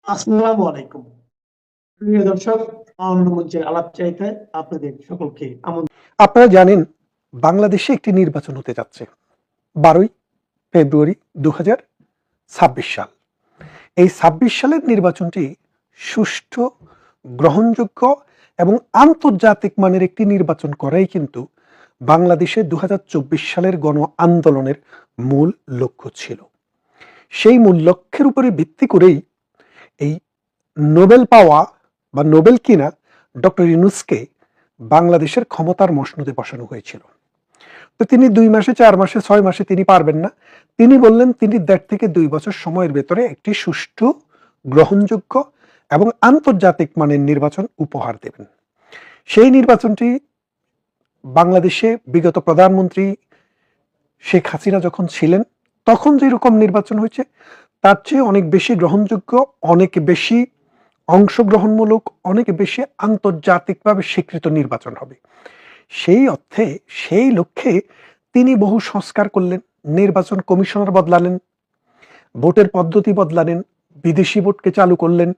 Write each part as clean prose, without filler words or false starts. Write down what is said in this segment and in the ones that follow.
আসসালামু আলাইকুম। প্রিয় দর্শক, অন্য মঞ্চের আলাপ চাইতে আপনাদের সকলকে আপনারা জানেন বাংলাদেশে একটি নির্বাচন হতে যাচ্ছে 12ই ফেব্রুয়ারি 2026 সাল। এই 26 সালের নির্বাচনটি সুষ্ঠু, গ্রহণযোগ্য এবং আন্তর্জাতিক মানের একটি নির্বাচন করাই কিন্তু বাংলাদেশে 2024 সালের গণ আন্দোলনের মূল লক্ষ্য ছিল। সেই মূল লক্ষ্যের উপরে ভিত্তি করেই এই নোবেল পাওয়া বা নোবেল কিনা ডক্টর ইউনূসকে বাংলাদেশের ক্ষমতার মসনদে বসানো হয়েছিল। তো তিনি 2 মাসে, 4 মাসে, 6 মাসে তিনি পারবেন না। তিনি বললেন তিনি 1.5 থেকে 2 বছর সময়ের ভেতরে একটি সুষ্ঠু, গ্রহণযোগ্য এবং আন্তর্জাতিক মানের নির্বাচন উপহার দেবেন। সেই নির্বাচনটি বাংলাদেশে বিগত প্রধানমন্ত্রী শেখ হাসিনা যখন ছিলেন তখন যেরকম নির্বাচন হয়েছে তার চেয়ে অনেক বেশি গ্রহণযোগ্য, অনেক বেশি অংশগ্রহণমূলক, অনেক বেশি আন্তর্জাতিকভাবে স্বীকৃত নির্বাচন হবে। সেই অর্থে, সেই লক্ষ্যে তিনি বহু সংস্কার করলেন, নির্বাচন কমিশনার বদলালেন, ভোটের পদ্ধতি বদলালেন, বিদেশি ভোটকে চালু করলেন,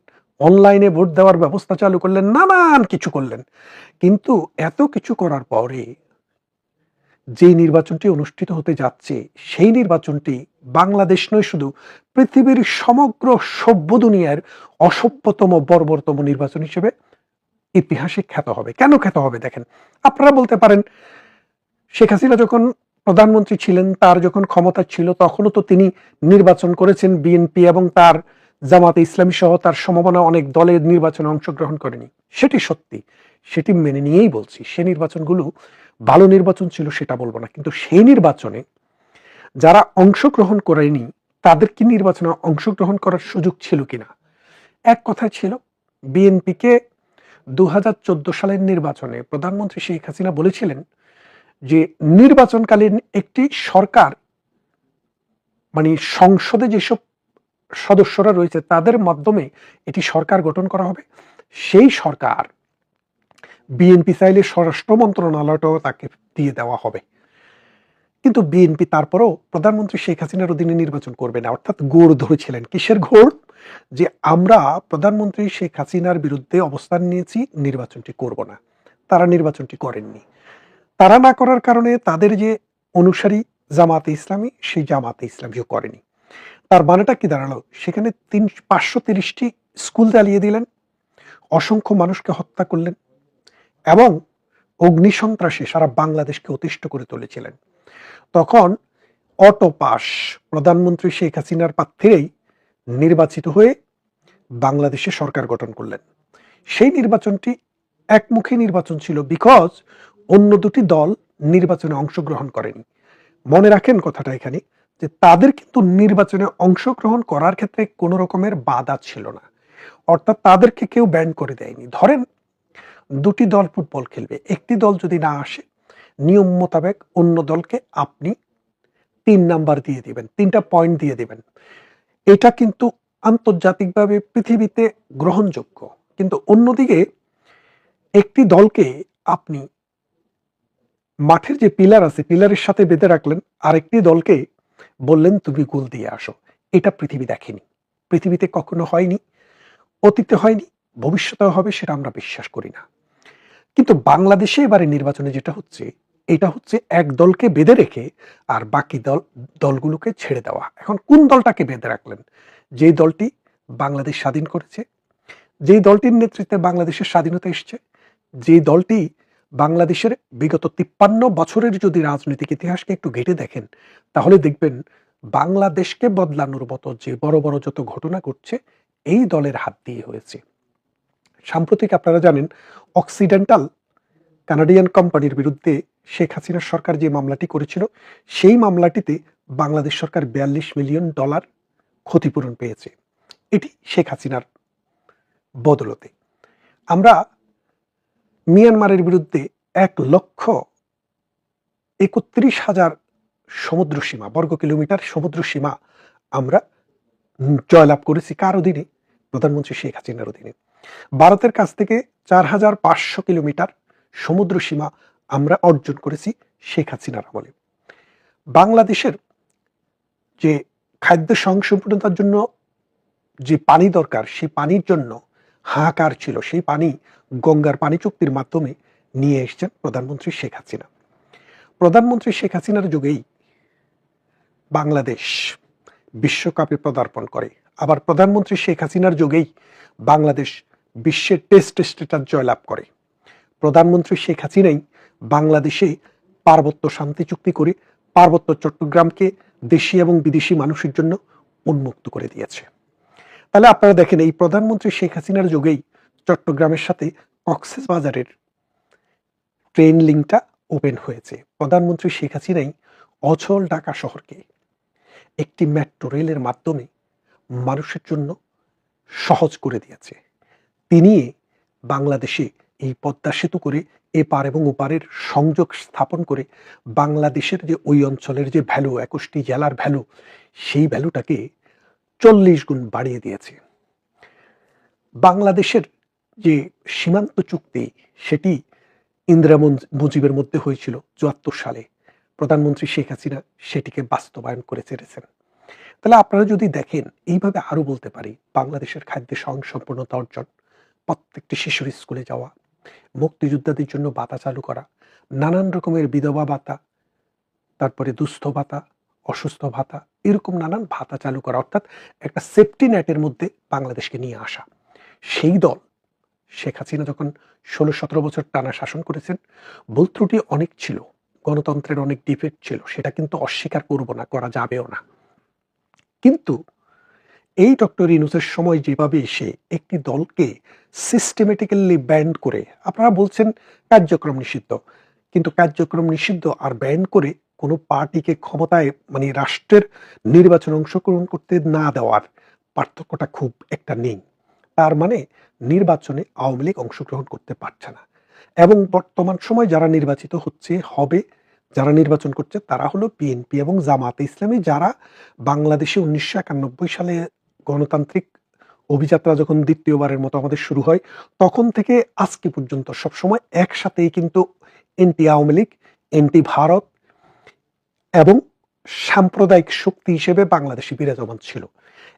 অনলাইনে ভোট দেওয়ার ব্যবস্থা চালু করলেন, নানান কিছু করলেন। কিন্তু এত কিছু করার পরে যে নির্বাচনটি অনুষ্ঠিত হতে যাচ্ছে সেই নির্বাচনটি বাংলাদেশ নয়, শুধু পৃথিবীর সমগ্র সভ্য দুনিয়ার অসভ্যতম, বর্বরতম নির্বাচন হিসেবে ইতিহাসে খ্যাত হবে। কেন খ্যাত হবে দেখেন, আপনারা বলতে পারেন শেখ হাসিনা যখন প্রধানমন্ত্রী ছিলেন, তার যখন ক্ষমতা ছিল তখনও তো তিনি নির্বাচন করেছেন, বিএনপি এবং তার জামাতে ইসলামী সহ তার সমমনা অনেক দলের নির্বাচনে অংশগ্রহণ করেনি। সেটি সত্যি, সেটি মেনে নিয়েই বলছি। সে নির্বাচনগুলো ভালো নির্বাচন ছিল সেটা বলবো না, কিন্তু সেই নির্বাচনে যারা অংশগ্রহণ করেনি তাদের কি নির্বাচনে অংশগ্রহণ করার সুযোগ ছিল কিনা? এক কথায় ছিল, বিএনপিকে 2014 সালের নির্বাচনে প্রধানমন্ত্রী শেখ হাসিনা বলেছিলেন যে নির্বাচনকালীন একটি সরকার, মানে সংসদে যেসব সদস্যরা রয়েছে তাদের মাধ্যমে এটি সরকার গঠন করা হবে। সেই সরকার বিএনপি চাইলে স্বরাষ্ট্র মন্ত্রণালয়টাও তাকে দিয়ে দেওয়া হবে। কিন্তু বিএনপি তারপরেও প্রধানমন্ত্রী শেখ হাসিনার অধীনে নির্বাচন করবে না, অর্থাৎ ঘোর ধরেছিলেন। কিসের ঘোর? যে আমরা প্রধানমন্ত্রী শেখ হাসিনার বিরুদ্ধে অবস্থান নিয়েছি, নির্বাচনটি করব না। তারা নির্বাচনটি করেননি। তারা না করার কারণে তাদের যে অনুসারী জামাতে ইসলামী, সেই জামাতে ইসলামীও করেনি। তার মানেটা কি দাঁড়ালো? সেখানে 530টি স্কুল জ্বালিয়ে দিলেন, অসংখ্য মানুষকে হত্যা করলেন এবং অগ্নিসন্ত্রাসে সারা বাংলাদেশকে অতিষ্ঠ করে তুলেছিলেন। তখন অটো পাস প্রধানমন্ত্রী শেখ হাসিনার প্রার্থীরাই নির্বাচিত হয়ে বাংলাদেশে সরকার গঠন করলেন। সেই নির্বাচনটি একমুখী নির্বাচন ছিল, বিকজ অন্য দুটি দল নির্বাচনে অংশগ্রহণ করেনি। মনে রাখেন কথাটা এখানে, যে তাদের কিন্তু নির্বাচনে অংশগ্রহণ করার ক্ষেত্রে কোনো রকমের বাধা ছিল না, অর্থাৎ তাদেরকে কেউ ব্যান করে দেয়নি। ধরেন দুটি দল ফুটবল খেলবে, একটি দল যদি না আসে, নিয়ম মোতাবেক অন্য দলকে আপনি 3 নাম্বার দিয়ে দিবেন, 3টা পয়েন্ট দিয়ে দিবেন। এটা কিন্তু আন্তর্জাতিকভাবে পৃথিবীতে গ্রহণযোগ্য। কিন্তু অন্যদিকে একটি দলকে আপনি মাঠের যে পিলার আছে পিলারের সাথে বেঁধে রাখলেন, আরেকটি দলকে বললেন তুমি গোল দিয়ে আসো। এটা পৃথিবী দেখেনি, পৃথিবীতে কখনো হয়নি, অতীতে হয়নি, ভবিষ্যতেও হবে সেটা আমরা বিশ্বাস করি না। কিন্তু বাংলাদেশে এবারে নির্বাচনে যেটা হচ্ছে, এটা হচ্ছে এক দলকে বেঁধে রেখে আর বাকি দলগুলোকে ছেড়ে দেওয়া। এখন কোন দলটাকে বেঁধে রাখলেন? যে দলটি বাংলাদেশ স্বাধীন করেছে, যেই দলটির নেতৃত্বে বাংলাদেশের স্বাধীনতা এসছে, যে দলটি বাংলাদেশের বিগত 53 বছরের যদি রাজনৈতিক ইতিহাসকে একটু ঘেঁটে দেখেন, তাহলে দেখবেন বাংলাদেশকে বদলানোর মতো যে বড় বড় যত ঘটনা ঘটছে এই দলের হাত দিয়ে হয়েছে। সাম্প্রতিক আপনারা জানেন অক্সিডেন্টাল কানাডিয়ান কোম্পানির বিরুদ্ধে শেখ হাসিনার সরকার যে মামলাটি করেছিল, সেই মামলাটিতে বাংলাদেশ সরকার $42 মিলিয়ন ক্ষতিপূরণ পেয়েছে। এটি শেখ হাসিনার বদলতে। আমরা মিয়ানমারের বিরুদ্ধে 1,31,000 সমুদ্র সীমা, বর্গ কিলোমিটার সমুদ্র সীমা আমরা জয়লাভ করেছি। কার অধীনে? প্রধানমন্ত্রী শেখ হাসিনার অধীনে। ভারতের কাছ থেকে 4,500 কিলোমিটার সমুদ্র সীমা আমরা অর্জন করেছি শেখ হাসিনার আমলে। বাংলাদেশের যে খাদ্য সংসম্পূর্ণতার জন্য যে পানি দরকার সেই পানির জন্য হাহাকার ছিল, সেই পানি গঙ্গার পানি চুক্তির মাধ্যমে নিয়ে এসেছেন প্রধানমন্ত্রী শেখ হাসিনা। প্রধানমন্ত্রী শেখ হাসিনার যুগেই বাংলাদেশ বিশ্বকাপে পদার্পণ করে, আবার প্রধানমন্ত্রী শেখ হাসিনার যুগেই বাংলাদেশ বিশ্বের টেস্ট স্ট্যাটাস জয়লাভ করে। প্রধানমন্ত্রী শেখ হাসিনাই বাংলাদেশে পার্বত্য শান্তি চুক্তি করে পার্বত্য চট্টগ্রামকে দেশি এবং বিদেশি মানুষের জন্য উন্মুক্ত করে দিয়েছে। তাহলে আপনারা দেখেন, এই প্রধানমন্ত্রী শেখ হাসিনার যুগেই চট্টগ্রামের সাথে কক্সবাজারের ট্রেন লিঙ্কটা ওপেন হয়েছে। প্রধানমন্ত্রী শেখ হাসিনাই অচল ঢাকা শহরকে একটি মেট্রো রেলের মাধ্যমে মানুষের জন্য সহজ করে দিয়েছে। তিনি বাংলাদেশে এই পদ্মা সেতু করে এপার এবং ওপারের সংযোগ স্থাপন করে বাংলাদেশের যে ওই অঞ্চলের যে ভ্যালু, 21টি জেলার ভ্যালু, সেই ভ্যালুটাকে 40 গুণ বাড়িয়ে দিয়েছে। বাংলাদেশের যে সীমান্ত চুক্তি, সেটি ইন্দিরা মুজিবের মধ্যে হয়েছিল 74 সালে। প্রধানমন্ত্রী শেখ হাসিনা সেটিকে বাস্তবায়ন করে ছেড়েছেন। তাহলে আপনারা যদি দেখেন, এইভাবে আরো বলতে পারি, বাংলাদেশের খাদ্যে স্বয়ংসম্পূর্ণতা অর্জন, প্রত্যেকটি শিশুর স্কুলে যাওয়া, মুক্তিযোদ্ধাদের জন্য ভাতা চালু করা, নানান রকমের বিধবা ভাতা, তারপরে দুস্থ ভাতা, অসুস্থ ভাতা, এরকম নানান ভাতা চালু করা, অর্থাৎ একটা সেফটি নেটের মধ্যে বাংলাদেশকে নিয়ে আসা। সেই দল শেখ হাসিনা যখন 16-17 বছর টানা শাসন করেছেন, ভুল ত্রুটি অনেক ছিল, গণতন্ত্রের অনেক ডিফেক্ট ছিল, সেটা কিন্তু অস্বীকার করব না, করা যাবেও না। কিন্তু এই ডক্টর ইউনূসের সময় যেভাবে এসে একটি দলকে সিস্টেমেটিক্যালি ব্যান্ড করে, আপনারা বলছেন কার্যক্রম নিষিদ্ধ, কিন্তু কার্যক্রম নিষিদ্ধ আর ব্যান্ড করে কোনো পার্টিকে ক্ষমতায়, মানে রাষ্ট্রের নির্বাচনে অংশগ্রহণ করতে না দেওয়ার পার্থক্যটা খুব একটা নেই। তার মানে নির্বাচনে আওয়ামী লীগ অংশগ্রহণ করতে পারছে না, এবং বর্তমান সময় যারা নির্বাচিত হচ্ছে, হবে, যারা নির্বাচন করছে, তারা হলো বিএনপি এবং জামাতে ইসলামী, যারা বাংলাদেশে 1991 সালে গণতান্ত্রিক অভিযাত্রা যখন দ্বিতীয়বারের মতো আমাদের শুরু হয়, তখন থেকে আজকে পর্যন্ত সবসময় একসাথেই কিন্তু এন্টি আওয়ামী লীগ, এন্টি ভারত এবং সাম্প্রদায়িক শক্তি হিসেবে বাংলাদেশে বিরাজমান ছিল।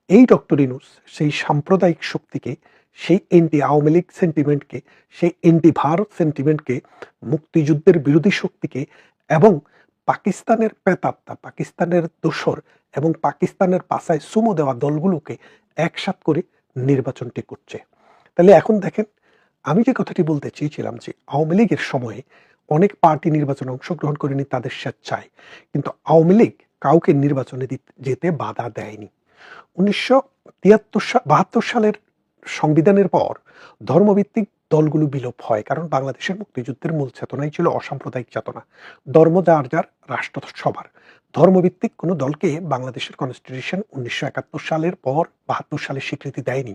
এই ডক্টর ইউনূস সেই সাম্প্রদায়িক শক্তিকে, সেই এন্টি আওয়ামী লীগ সেন্টিমেন্টকে, সেই এন্টি ভারত সেন্টিমেন্টকে, মুক্তিযুদ্ধের বিরোধী শক্তিকে এবং পাকিস্তানের প্রেতাত্মা, পাকিস্তানের দোসর এবং পাকিস্তানের পাশায় সুমো দেওয়া দলগুলোকে একসাথ করে নির্বাচনটি করছে। তাহলে এখন দেখেন, আমি যে কথাটি বলতে চেয়েছিলাম যে আওয়ামী লীগের সময়ে অনেক পার্টি নির্বাচনে অংশগ্রহণ করেনি তাদের স্বেচ্ছায়, কিন্তু আওয়ামী লীগ কাউকে নির্বাচনে যেতে বাধা দেয়নি। 1972 সালের সংবিধানের পর ধর্মভিত্তিক দলগুলো বিলোপ হয়, কারণ বাংলাদেশের মুক্তিযুদ্ধের মূল চেতনাই ছিল অসাম্প্রদায়িক চেতনা, ধর্ম যার যার, রাষ্ট্র সবার। ধর্মভিত্তিক কোনো দলকে বাংলাদেশের কনস্টিটিউশন 1971 সালের পর 72 সালে স্বীকৃতি দেয়নি,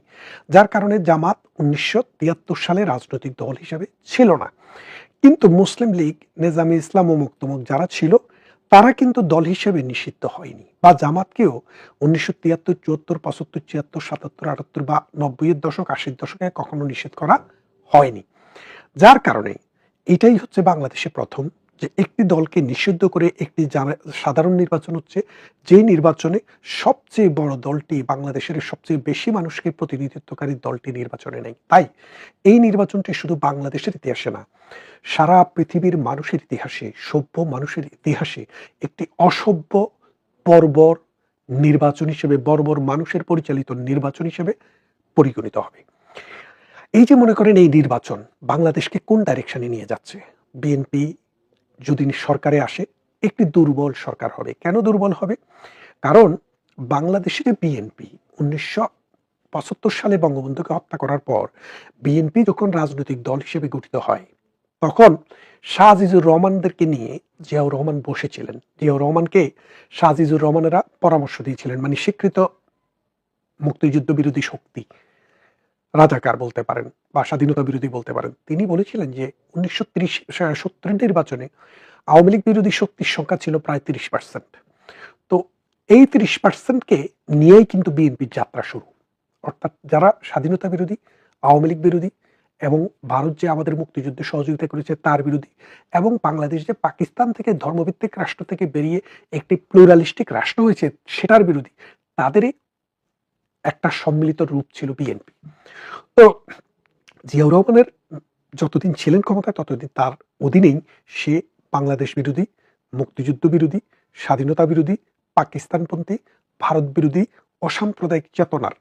যার কারণে জামাত 1973 সালে রাজনৈতিক দল হিসেবে ছিল না। কিন্তু মুসলিম লীগ, নেজামে ইসলাম ও মুক্তমুখ যারা ছিল, তারা কিন্তু দল হিসেবে নিষিদ্ধ হয়নি, বা জামাতকেও 1973, 74, 75, 76, 77, 78 বা 90-এর দশক, 80-এর দশকে কখনো নিষেধ করা হয়নি। যার কারণে এটাই হচ্ছে বাংলাদেশে প্রথম যে একটি দলকে নিষিদ্ধ করে একটি সাধারণ নির্বাচন হচ্ছে, যে নির্বাচনে সবচেয়ে বড় দলটি, বাংলাদেশের সবচেয়ে বেশি মানুষকে প্রতিনিধিত্বকারী দলটি নির্বাচনে নেই। তাই এই নির্বাচনটি শুধু বাংলাদেশের ইতিহাসে না, সারা পৃথিবীর মানুষের ইতিহাসে, সভ্য মানুষের ইতিহাসে একটি অসভ্য বর্বর নির্বাচন হিসেবে, বর্বর মানুষের পরিচালিত নির্বাচন হিসেবে পরিগণিত হবে। এই যে মনে করেন, এই নির্বাচন বাংলাদেশকে কোন ডাইরেকশনে নিয়ে যাচ্ছে? বিএনপি যদি সরকারে আসে, একটি দুর্বল সরকার হবে। কেন দুর্বল হবে? কারণ বাংলাদেশের বিএনপি 1975 সালে বঙ্গবন্ধুকে হত্যা করার পর বিএনপি যখন রাজনৈতিক দল হিসেবে গঠিত হয়, তখন শাহ আজিজুর রহমানদেরকে নিয়ে জিয়াউর রহমান বসেছিলেন। জিয়াউর রহমানকে শাহ আজিজুর রহমানেরা পরামর্শ দিয়েছিলেন, মানে স্বীকৃত মুক্তিযুদ্ধ বিরোধী শক্তি, রাজাকার বলতে পারেন বা স্বাধীনতা বিরোধী বলতে পারেন। তিনি বলেছিলেন যে 1970 নির্বাচনে আওয়ামী লীগ বিরোধী শক্তির সংখ্যা ছিল প্রায় 30%। তো এই 30%কে নিয়েই কিন্তু বিএনপির যাত্রা শুরু, অর্থাৎ যারা স্বাধীনতা বিরোধী, আওয়ামী লীগ বিরোধী এবং ভারত যে আমাদের মুক্তিযুদ্ধে সহযোগিতা করেছে তার বিরোধী, এবং বাংলাদেশ যে পাকিস্তান থেকে ধর্মভিত্তিক রাষ্ট্র থেকে বেরিয়ে একটি প্লুরালিস্টিক রাষ্ট্র হয়েছে সেটার বিরোধী, তাদেরই একটা সম্মিলিত রূপ ছিল বিএনপি। তো জিয়াউর রহমানের যতদিন ছিলেন ক্ষমতায় ততদিন তার অধীনেই সে বাংলাদেশ বিরোধী, মুক্তিযুদ্ধ বিরোধী, স্বাধীনতা বিরোধী, পাকিস্তানপন্থী, ভারত বিরোধী, অসাম্প্রদায়িক চেতনার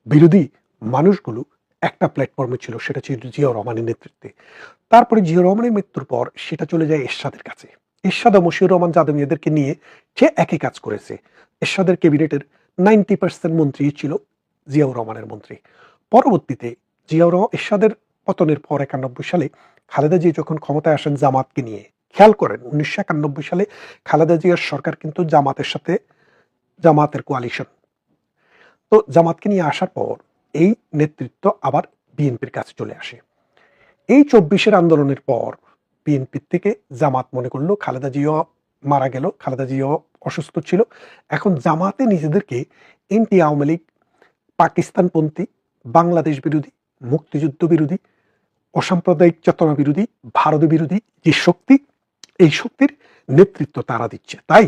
বিরোধী মানুষগুলো একটা প্ল্যাটফর্মে ছিল, সেটা ছিল জিয়াউর রহমানের নেতৃত্বে। তারপরে জিয়াউর রহমানের মৃত্যুর পর সেটা চলে যায় এরশাদের কাছে। এরশাদ ও মশিউর রহমান যাদব এদেরকে নিয়ে সে একই কাজ করেছে। এরশাদের ক্যাবিনেটের 90% মন্ত্রী ছিল জিয়াউর রহমানের মন্ত্রী। পরবর্তীতে এরশাদের পতনের পর 91 সালে খালেদা জিয়া যখন ক্ষমতায় আসেন জামাতকে নিয়ে, খেয়াল করেন 1991 সালে খালেদা জিয়ার সরকার কিন্তু জামাতের কোয়ালিশন। তো জামাতকে নিয়ে আসার পর এই নেতৃত্ব আবার বিএনপির কাছে চলে আসে। এই 24-এর আন্দোলনের পর বিএনপির থেকে জামাত মনে করলো খালেদা জিয়া মারা গেল, খালেদা জিয়া অসুস্থ ছিল, এখন জামাতে নিজেদেরকে এনটি আওয়ামী লীগ, পাকিস্তানপন্থী, বাংলাদেশ বিরোধী, মুক্তিযুদ্ধ বিরোধী, অসাম্প্রদায়িক চেতনা বিরোধী, ভারত বিরোধী যে শক্তি, এই শক্তির নেতৃত্ব তারা দিচ্ছে। তাই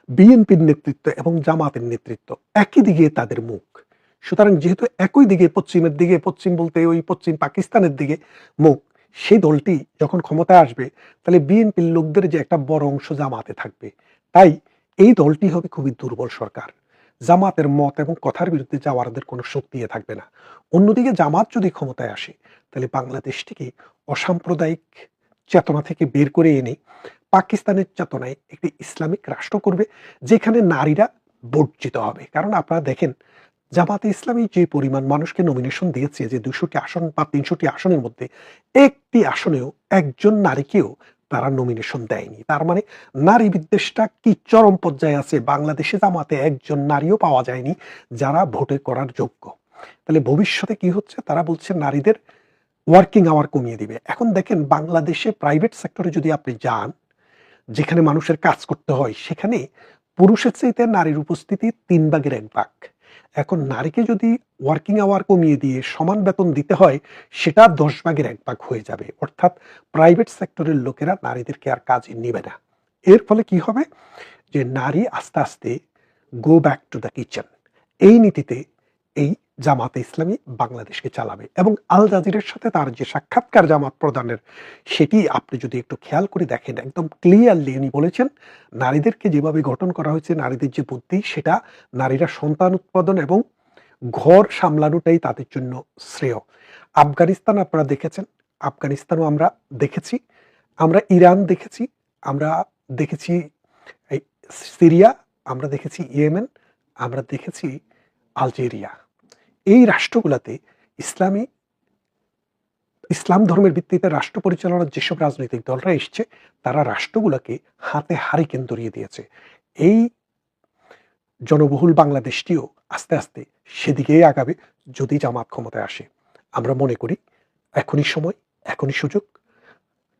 বিএনপির নেতৃত্ব এবং জামাতের নেতৃত্ব একই দিকে তাদের মুখ। সুতরাং যেহেতু একই দিকে, পশ্চিমের দিকে, পশ্চিম বলতে ওই পশ্চিম পাকিস্তানের দিকে মুখ, সেই দলটি যখন ক্ষমতায় আসবে তাহলে বিএনপির লোকদের যে একটা বড় অংশ জামাতে থাকবে। তাই এই দলটি হবে খুবই দুর্বল সরকার। জামাতের মত এবং কথার বিরুদ্ধে যাওয়ারদের কোনো শক্তি থাকবে না। অন্যদিকে জামাত যদি ক্ষমতায় আসে তাহলে বাংলাদেশটিকে অসাম্প্রদায়িক চেতনা থেকে বের করে এনে পাকিস্তানের চেতনায় একটি ইসলামিক রাষ্ট্র করবে, যেখানে নারীরা বর্জিত হবে। কারণ আপনারা দেখেন জামাতে ইসলামী যে পরিমাণ মানুষকে নমিনেশন দিয়েছে, যে 200টি আসন বা 300টি আসনের মধ্যে একটি আসনেও একজন নারীকেও তারা নমিনেশন দেয়নি। তার মানে নারী বিদ্বেষটা কি চরম পর্যায়ে আছে। বাংলাদেশে জামাতে একজন নারীও পাওয়া যায়নি যারা ভোটে করার যোগ্য। তাহলে ভবিষ্যতে কি হচ্ছে, তারা বলছে নারীদের ওয়ার্কিং আওয়ার কমিয়ে দিবে। এখন দেখেন বাংলাদেশে প্রাইভেট সেক্টরে যদি আপনি যান, যেখানে মানুষের কাজ করতে হয়, সেখানে পুরুষের চাইতে নারীর উপস্থিতি 3 ভাগের 1 ভাগ। এখন নারীকে যদি ওয়ার্কিং আওয়ার কমিয়ে দিয়ে সমান বেতন দিতে হয়, সেটা 10 ভাগের 1 ভাগ হয়ে যাবে। অর্থাৎ প্রাইভেট সেক্টরের লোকেরা নারীদেরকে আর কাজে নিবে না। এর ফলে কি হবে, যে নারী আস্তে আস্তে go back to the kitchen. এই নীতিতে এই জামাতে ইসলামী বাংলাদেশকে চালাবে। এবং আল জাজিরের সাথে তার যে সাক্ষাৎকার জামাত প্রদানের, সেটি আপনি যদি একটু খেয়াল করে দেখেন, একদম ক্লিয়ারলি উনি বলেছেন নারীদেরকে যেভাবে গঠন করা হয়েছে, নারীদের যে বুদ্ধি, সেটা নারীরা সন্তান উৎপাদন এবং ঘর সামলানোটাই তাদের জন্য শ্রেয়। আফগানিস্তান আপনারা দেখেছেন, আফগানিস্তানও আমরা দেখেছি, আমরা ইরান দেখেছি, আমরা দেখেছি এই সিরিয়া, আমরা দেখেছি ইয়েমেন, আমরা দেখেছি আলজেরিয়া। এই রাষ্ট্রগুলোতে ইসলাম ধর্মের ভিত্তিতে রাষ্ট্র পরিচালনার যেসব রাজনৈতিক দলরা এসছে, তারা রাষ্ট্রগুলোকে হাতে হারিকেন ধরিয়ে দিয়েছে। এই জনবহুল বাংলাদেশটিও আস্তে আস্তে সেদিকেই আগাবে যদি জামাত ক্ষমতায় আসে। আমরা মনে করি এখনই সময়, এখনই সুযোগ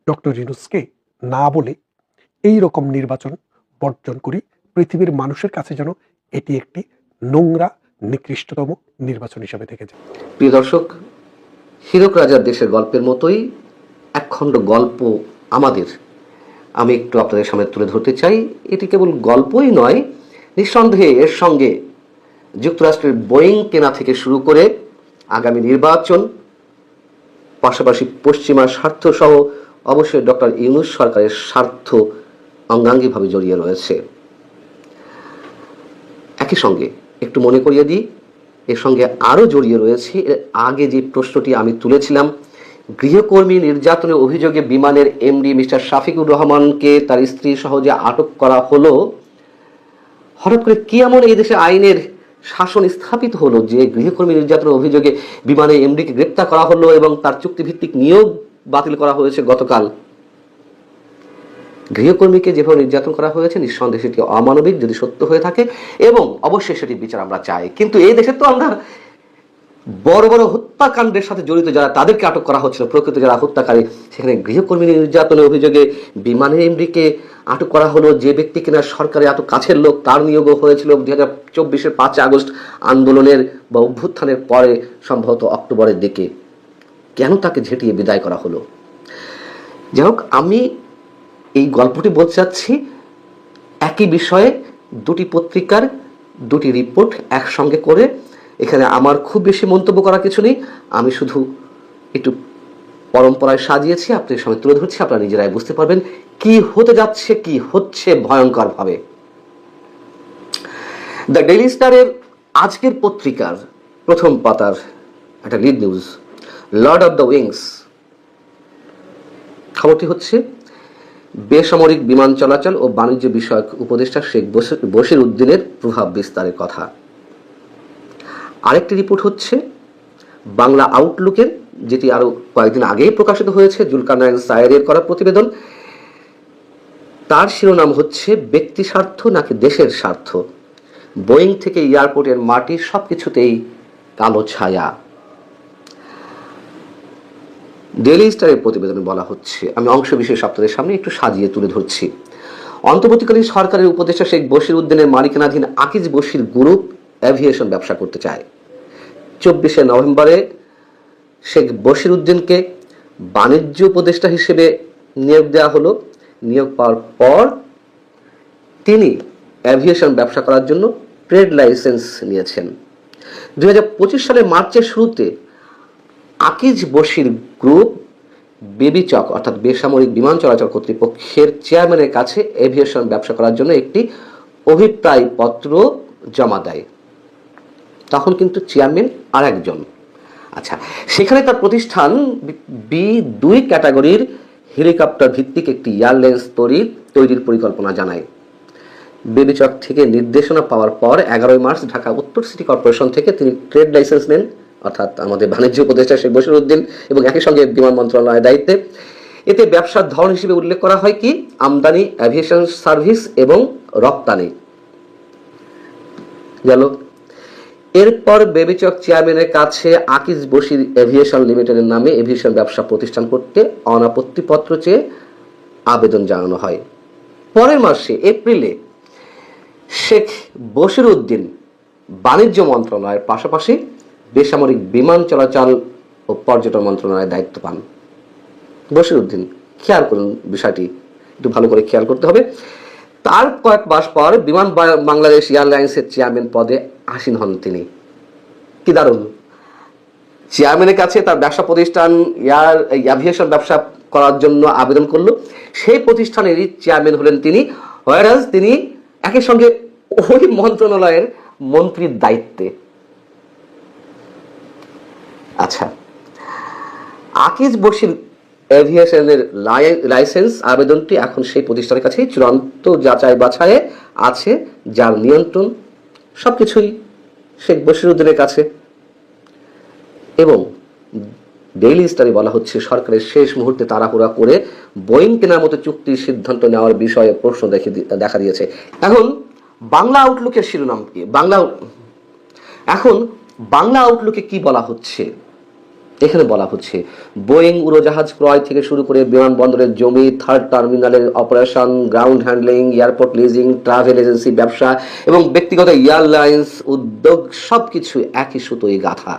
ডক্টর ইউনূসকে না বলে এই রকম নির্বাচন বর্জন করি। পৃথিবীর মানুষের কাছে যেন এটি একটি নোংরা, নিকৃষ্টতম নির্বাচন হিসাবে থেকে যায়। প্রিয় দর্শক, হীরক রাজার দেশের গল্পের মতোই একখণ্ড গল্প আমাদের আমি একটু আপনাদের সামনে তুলে ধরতে চাই। এটি কেবল গল্পই নয়, নিঃসন্দেহে এর সঙ্গে যুক্তরাষ্ট্রের বোয়িং কেনা থেকে শুরু করে আগামী নির্বাচন, পাশাপাশি পশ্চিমা স্বার্থ সহ অবশ্যই ডক্টর ইউনূস সরকারের স্বার্থ অঙ্গাঙ্গিভাবে জড়িয়ে রয়েছে। একই সঙ্গে একটু মনে করিয়ে দিই, এর সঙ্গে আরও জড়িয়ে রয়েছে এর আগে যে প্রশ্নটি আমি তুলেছিলাম, গৃহকর্মী নির্যাতনের অভিযোগে বিমানের এমডি মিস্টার শাফিকুর রহমানকে তার স্ত্রী সহ যে আটক করা হলো, হঠাৎ করে কি এমন এই দেশে আইনের শাসন স্থাপিত হলো যে গৃহকর্মী নির্যাতনের অভিযোগে বিমানের এমডিকে গ্রেপ্তার করা হলো এবং তার চুক্তিভিত্তিক নিয়োগ বাতিল করা হয়েছে গতকাল। গৃহকর্মীকে যেভাবে নির্যাতন করা হয়েছে, নিঃসন্দেহে সেটি অমানবিক যদি সত্য হয়ে থাকে, এবং অবশ্যই সেটি বিচার আমরা চাই। কিন্তু এই দেশে তো আমরা বড় বড় হত্যাকাণ্ডের সাথে জড়িত যারা, তাদেরকে আটক করা হচ্ছিল, প্রকৃত যারা হত্যাকারী, সেখানে গৃহকর্মী নির্যাতনের অভিযোগে বিমানের এমডিকে আটক করা হলো, যে ব্যক্তি কিনা সরকারের এত কাছের লোক, তার নিয়োগও হয়েছিল 2024-এর 5 আগস্ট আন্দোলনের বা অভ্যুত্থানের পরে, সম্ভবত অক্টোবরের দিকে। কেন তাকে ঝেঁটিয়ে বিদায় করা হলো? যাই হোক, আমি এই গল্পটি বলতে চাচ্ছি একই বিষয়ে দুটি পত্রিকার দুটি রিপোর্ট একসঙ্গে করে এখানে আমার খুব বেশি মন্তব্য করার কিছু নেই, আমি শুধু একটু পরম্পরায় সাজিয়েছি, আপনাদের সঙ্গে তুলে ধরছি, আপনারা নিজেরাই বুঝতে পারবেন কি হতে যাচ্ছে, কি হচ্ছে ভয়ঙ্করভাবে। দ্য ডেইলি স্টারের আজকের পত্রিকার প্রথম পাতার একটা lead news, Lord of the wings. খবরটি হচ্ছে বেসামরিক বিমান চলাচল ও বাণিজ্য বিষয়ক উপদেষ্টা শেখ বশির উদ্দিনের প্রভাব বিস্তারের কথা। আরেকটি রিপোর্ট হচ্ছে বাংলা আউটলুকের, যেটি আরো কয়েকদিন আগেই প্রকাশিত হয়েছে, জুলকারনাইন সায়েরের করা প্রতিবেদন। তার শিরোনাম হচ্ছে ব্যক্তি স্বার্থ নাকি দেশের স্বার্থ, বোয়িং থেকে এয়ারপোর্টের মাটি সবকিছুতেই কালো ছায়া। ডেইলি স্টারের প্রতিবেদনে বলা হচ্ছে, আমি অংশ বিশেষ আপনাদের সামনে একটু সাজিয়ে তুলে ধরছি। অন্তর্বর্তীকালীন সরকারের উপদেষ্টা শেখ বশির উদ্দিনের মালিকানাধীন আকিজ বশির গ্রুপ এভিয়েশন ব্যবসা করতে চায়। 24শে নভেম্বরে শেখ বশির উদ্দিনকে বাণিজ্য উপদেষ্টা হিসেবে নিয়োগ দেওয়া হলো। নিয়োগ পাওয়ার পর তিনি এভিয়েশন ব্যবসা করার জন্য ট্রেড লাইসেন্স নিয়েছেন। 2025 সালের মার্চের শুরুতে আকিজ বশির গ্রুপ বেবিচক অর্থাৎ বেসামরিক বিমান চলাচল কর্তৃপক্ষের চেয়ারম্যানের কাছে এভিয়েশন ব্যবসা করার জন্য একটি অভিপ্রায় পত্র জমা দেয়। তখন কিন্তু চেয়ারম্যান আর একজন। আচ্ছা, সেখানে তার প্রতিষ্ঠান B2 ক্যাটাগরির হেলিকপ্টার ভিত্তিক একটি এয়ারলাইন্স তৈরির পরিকল্পনা জানায়। বেবিচক থেকে নির্দেশনা পাওয়ার পর 11 মার্চ ঢাকা উত্তর সিটি কর্পোরেশন থেকে তিনি ট্রেড লাইসেন্স নেন, অর্থাৎ আমাদের বাণিজ্য উপদেষ্টা শেখ বশির উদ্দিন, এবং একই সঙ্গে বিমান মন্ত্রণালয়ের দায়িত্বে। এতে ব্যবসার ধরন হিসেবে উল্লেখ করা হয় কি আমদানি, এভিয়েশন সার্ভিস এবং রপ্তানি গেল। এরপর বেবিচক চেয়ারম্যানের কাছে আকিজ বশির এভিয়েশন লিমিটেডের নামে এভিয়েশন ব্যবসা প্রতিষ্ঠান করতে অনাপত্তিপত্র চেয়ে আবেদন জানানো হয়। পরের মাসে এপ্রিলে শেখ বশির উদ্দিন বাণিজ্য মন্ত্রণালয়ের পাশাপাশি বেসামরিক বিমান চলাচল ও পর্যটন মন্ত্রণালয়ের দায়িত্ব পান। বশির উদ্দিন, খেয়াল করুন বিষয়টি, একটু ভালো করে খেয়াল করতে হবে। তার কয়েক মাস পর বিমান বাংলাদেশ এয়ারলাইন্সের চেয়ারম্যান পদে আসীন হন তিনি। কি দারুণ! চেয়ারম্যানের কাছে তার ব্যবসা প্রতিষ্ঠান এভিয়েশন ব্যবসা করার জন্য আবেদন করলো, সেই প্রতিষ্ঠানেরই চেয়ারম্যান হলেন তিনি, হোয়ারাজ তিনি একই সঙ্গে ওই মন্ত্রণালয়ের মন্ত্রীর দায়িত্বে। আচ্ছা, আকিজ বশির এভিয়েশনের লাইসেন্স আবেদনটি এখন সেই প্রতিষ্ঠানের কাছেই চূড়ান্ত যাচাই বাছাইয়ে আছে, যার নিয়ন্ত্রণ সবকিছুই শেখ বশির উদ্দিনের কাছে। এবং ডেইলি স্টারে বলা হচ্ছে সরকারের শেষ মুহূর্তে তাড়াহুড়া করে বোয়িং কেনার মতো চুক্তির সিদ্ধান্ত নেওয়ার বিষয়ে প্রশ্ন দেখা দিয়েছে। এখন বাংলা আউটলুকের শিরোনাম কি? বাংলা আউটলুকে কি বলা হচ্ছে? এখানে বলা হচ্ছে বোয়িং উড়োজাহাজ ক্রয় থেকে শুরু করে বিমানবন্দরের জমি, থার্ড টার্মিনালের operation, ground handling, airport leasing, travel agency ব্যবসা এবং ব্যক্তিগত এয়ারলাইন্স উদ্যোগ সবকিছু একই সুতোয় গাঁথা।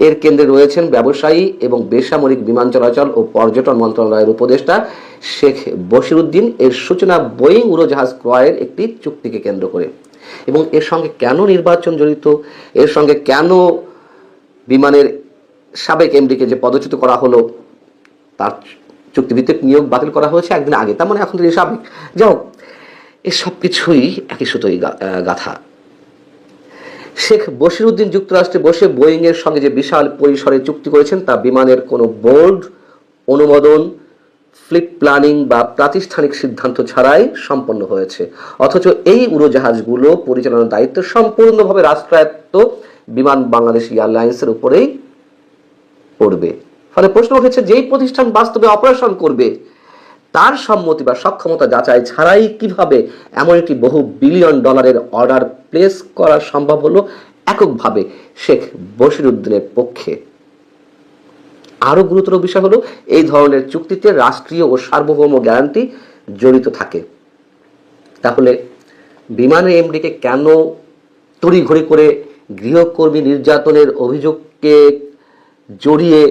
এর কেন্দ্রে রয়েছেন ব্যবসায়ী এবং বেসামরিক বিমান চলাচল ও পর্যটন মন্ত্রণালয়ের উপদেষ্টা শেখ বশির উদ্দিন। এর সূচনা বোয়িং উড়োজাহাজ ক্রয়ের একটি চুক্তিকে কেন্দ্র করে। এবং এর সঙ্গে কেন নির্বাচন জড়িত, এর সঙ্গে কেন বিমানের সাবেক এমডিকে যে পদচ্যুত করা হলো তার চুক্তিভিত্তিক নিয়োগ বাতিল করা হয়েছে একদিন আগে, তার মানে এখন তিনি সাবেক। যাও, এই সব কিছুই একই সুতোই গাথা। শেখ বশির উদ্দিন যুক্তরাষ্ট্রে বসে বোয়িং এর সঙ্গে যে বিশাল পরিসরে চুক্তি করেছেন তা বিমানের কোনো বোর্ড অনুমোদন, ফ্লিট প্ল্যানিং বা প্রাতিষ্ঠানিক সিদ্ধান্ত ছাড়াই সম্পন্ন হয়েছে। অথচ এই উড়োজাহাজগুলো পরিচালনার দায়িত্ব সম্পূর্ণভাবে রাষ্ট্রায়ত্ত বিমান বাংলাদেশ এয়ারলাইন্সের উপরেই পড়বে। ফলে প্রশ্ন উঠেছে, যেই প্রতিষ্ঠান বাস্তবে অপারেশন করবে তার সম্মতি বা সক্ষমতা যাচাই ছাড়াই কিভাবে এমন একটি বহু বিলিয়ন ডলারের অর্ডার প্লেস করা সম্ভব হলো এককভাবে শেখ বশির উদ্দিনের পক্ষে? আরো গুরুতর বিষয় হলো, এই ধরনের চুক্তিতে রাষ্ট্রীয় ও সার্বভৌম গ্যারান্টি জড়িত থাকে। তাহলে বিমানের এমডিকে কেন তড়িঘড়ি করে গৃহকর্মী নির্যাতনের অভিযোগকে জড়িয়ে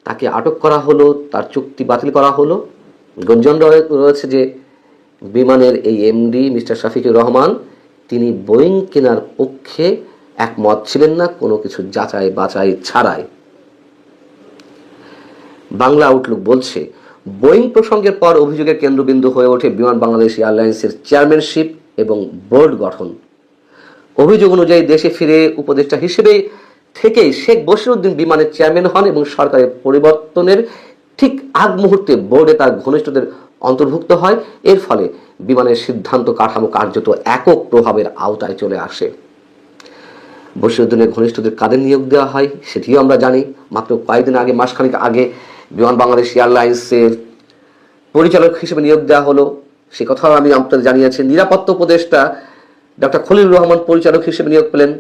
তাকে আটক করা হলো, তার চুক্তি বাতিল করা হলো? গুঞ্জন রয়েছে যে বিমানের এই এমডি মিস্টার শফিকুর রহমান তিনি বোয়িং কেনার পক্ষে একমত ছিলেন না কোনো কিছু যাচাই বাছাই ছাড়াই। বাংলা আউটলুক বলছে, বোয়িং প্রসঙ্গের পর অভিযোগের কেন্দ্রবিন্দু হয়ে ওঠে বিমান বাংলাদেশ এয়ারলাইন্সের চেয়ারম্যানশিপ এবং বোর্ড গঠন। অভিযোগ অনুযায়ী দেশে ফিরে উপদেষ্টা হিসেবে থেকেই শেখ বশিরউদ্দিন বিমানের চেয়ারম্যান হন এবং সরকারের পরিবর্তনের ঠিক আগ মুহূর্তে বোর্ডে তার ঘনিষ্ঠদের অন্তর্ভুক্ত হয়। এর ফলে বিমানের সিদ্ধান্ত কাঠামো কার্যত একক প্রভাবের আওতায় চলে আসে। বশিরউদ্দিনের ঘনিষ্ঠদের কাদের নিয়োগ দেওয়া হয় সেটিও আমরা জানি। মাত্র কয়েকদিন আগে, মাসখানেক আগে বিমান বাংলাদেশ এয়ারলাইন্সের পরিচালক হিসেবে নিয়োগ দেওয়া হলো, সে কথাও আমি আপনাদের জানিয়েছি। নিরাপত্তা উপদেষ্টা ডক্টর খলিলুর রহমান পরিচালক হিসেবে নিয়োগ পেলেন।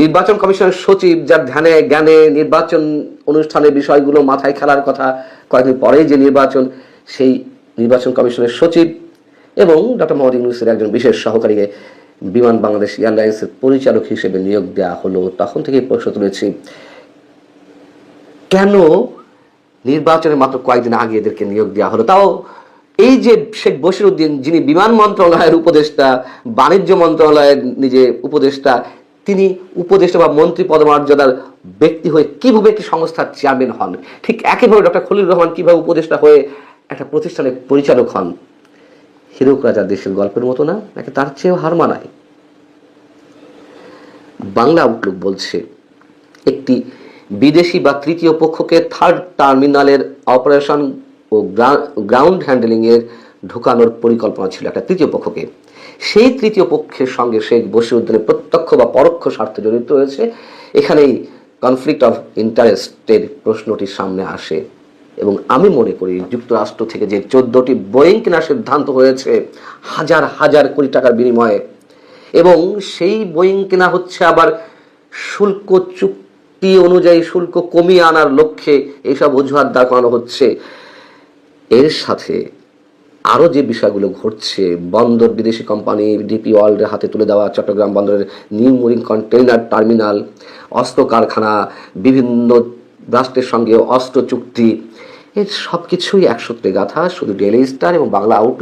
নির্বাচন কমিশনের সচিব, যার ধ্যানে জ্ঞানে নির্বাচন অনুষ্ঠানের বিষয়গুলো মাথায় খেলার কথা, কয়েকদিন পরেই যে নির্বাচন, সেই নির্বাচন কমিশনের সচিব এবং ডক্টর মোহাম্মদ ইউনূসের একজন বিশেষ সহকারীকে বিমান বাংলাদেশ এয়ারলাইন্সের পরিচালক হিসেবে নিয়োগ দেওয়া হলো। তখন থেকেই প্রশ্ন তুলেছি, কেন নির্বাচনের মাত্র কয়েকদিন আগে এদেরকে নিয়োগ দেওয়া হলো? তাও এই যে শেখ বশিরউদ্দিন, যিনি বিমান মন্ত্রণালয়ের উপদেষ্টা, বাণিজ্য মন্ত্রণালয়ের নিজে উপদেষ্টা, তিনি উপদেষ্টা বা মন্ত্রী পদমর্যাদার ব্যক্তি হয়ে কিভাবে একটি সংস্থার চেয়ারম্যান হন? ঠিক একইভাবে ডক্টর খলিলুর রহমান কিভাবে উপদেষ্টা হয়ে একটা প্রতিষ্ঠানের পরিচালক হন? হীরক রাজা দেশের গল্পের মতো না, নাকি তার চেয়েও হার মানায়? বাংলা আউটলুক বলছে, একটি বিদেশি বা তৃতীয় পক্ষকে থার্ড টার্মিনালের অপারেশন ও গ্রাউন্ড হ্যান্ডেলিং এর ঢোকানোর পরিকল্পনা ছিল একটা তৃতীয় পক্ষকে। সেই তৃতীয় পক্ষের সঙ্গে শেখ বশিরউদ্দিনের প্রত্যক্ষ বা পরোক্ষ স্বার্থ জড়িত রয়েছে। এখানেই কনফ্লিক্ট অফ ইন্টারেস্টের প্রশ্নটি সামনে আসে এবং আমি মনে করি যুক্তরাষ্ট্র থেকে যে 14টি বোয়িং কেনার সিদ্ধান্ত হয়েছে হাজার হাজার কোটি টাকার বিনিময়ে, এবং সেই বোয়িং কেনা হচ্ছে আবার শুল্ক চুক্তি অনুযায়ী শুল্ক কমিয়ে আনার লক্ষ্যে এইসব অজুহাত দাঁড় করানো হচ্ছে। এর সাথে আরো যে বিষয়গুলো ঘটছে, বন্দর বিদেশি কোম্পানি ডিপি ওয়ার্ল্ডের হাতে তুলে দেওয়া চট্টগ্রাম বন্দরের নিউ মুরিং কন্টেইনার টার্মিনাল, অস্ত্র কারখানা, বিভিন্ন রাষ্ট্রের সঙ্গে অস্ত্র চুক্তি, এর সবকিছুই একসূত্রে গাথা। শুধু ডেইলি স্টার এবং বাংলা আউটলুক